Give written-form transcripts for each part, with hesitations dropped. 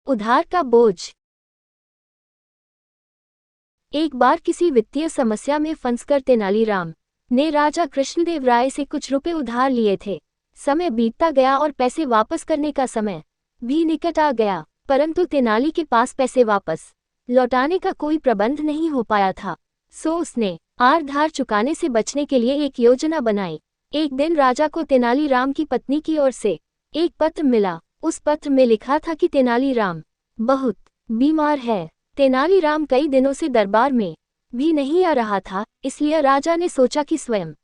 उधार का बोझ। एक बार किसी वित्तीय समस्या में फंसकर तेनालीराम ने राजा कृष्णदेव राय से कुछ रुपए उधार लिए थे। समय बीतता गया और पैसे वापस करने का समय भी निकट आ गया, परंतु तेनाली के पास पैसे वापस लौटाने का कोई प्रबंध नहीं हो पाया था। सो उसने आर धार चुकाने से बचने के लिए एक योजना बनाई। एक दिन राजा को तेनालीराम की पत्नी की ओर से एक पत्र मिला। उस पत्र में लिखा था कि तेनालीराम बहुत बीमार है। तेनालीराम कई दिनों से दरबार में भी नहीं आ रहा था, इसलिए राजा ने सोचा कि स्वयं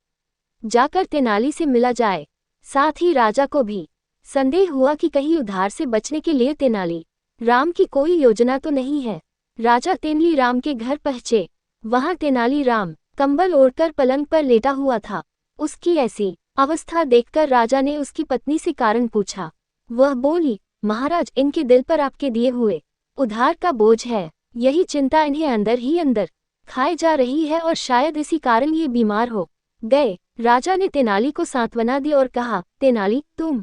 जाकर तेनाली से मिला जाए। साथ ही राजा को भी संदेह हुआ कि कहीं उधार से बचने के लिए तेनालीराम की कोई योजना तो नहीं है। राजा तेनालीराम के घर पहुंचे। वहां तेनालीराम कंबल ओढ़कर पलंग पर लेटा हुआ था। उसकी ऐसी अवस्था देखकर राजा ने उसकी पत्नी से कारण पूछा। वह बोली, महाराज, इनके दिल पर आपके दिए हुए उधार का बोझ है। यही चिंता इन्हें अंदर ही अंदर खाए जा रही है और शायद इसी कारण ये बीमार हो गए। राजा ने तेनाली को सांत्वना दी और कहा, तेनाली, तुम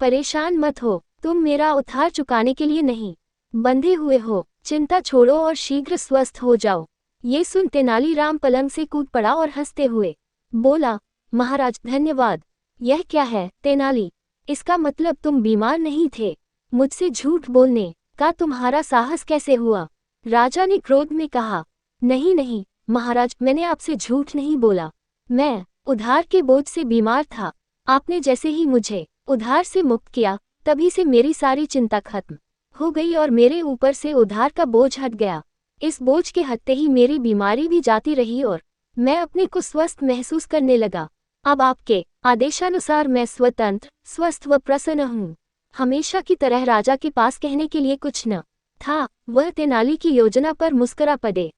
परेशान मत हो। तुम मेरा उधार चुकाने के लिए नहीं बंधे हुए हो। चिंता छोड़ो और शीघ्र स्वस्थ हो जाओ। ये सुन तेनालीराम पलंग से कूद पड़ा और हंसते हुए बोला, महाराज, धन्यवाद। यह क्या है तेनाली? इसका मतलब तुम बीमार नहीं थे। मुझसे झूठ बोलने का तुम्हारा साहस कैसे हुआ? राजा ने क्रोध में कहा, नहीं नहीं महाराज, मैंने आपसे झूठ नहीं बोला। मैं उधार के बोझ से बीमार था। आपने जैसे ही मुझे उधार से मुक्त किया, तभी से मेरी सारी चिंता खत्म हो गई और मेरे ऊपर से उधार का बोझ हट गया। इस बोझ के हटते ही मेरी बीमारी भी जाती रही और मैं अपने को स्वस्थ महसूस करने लगा। अब आपके आदेशानुसार मैं स्वतंत्र, स्वस्थ व प्रसन्न हूँ। हमेशा की तरह राजा के पास कहने के लिए कुछ न था। वह तेनाली की योजना पर मुस्कुरा पड़े।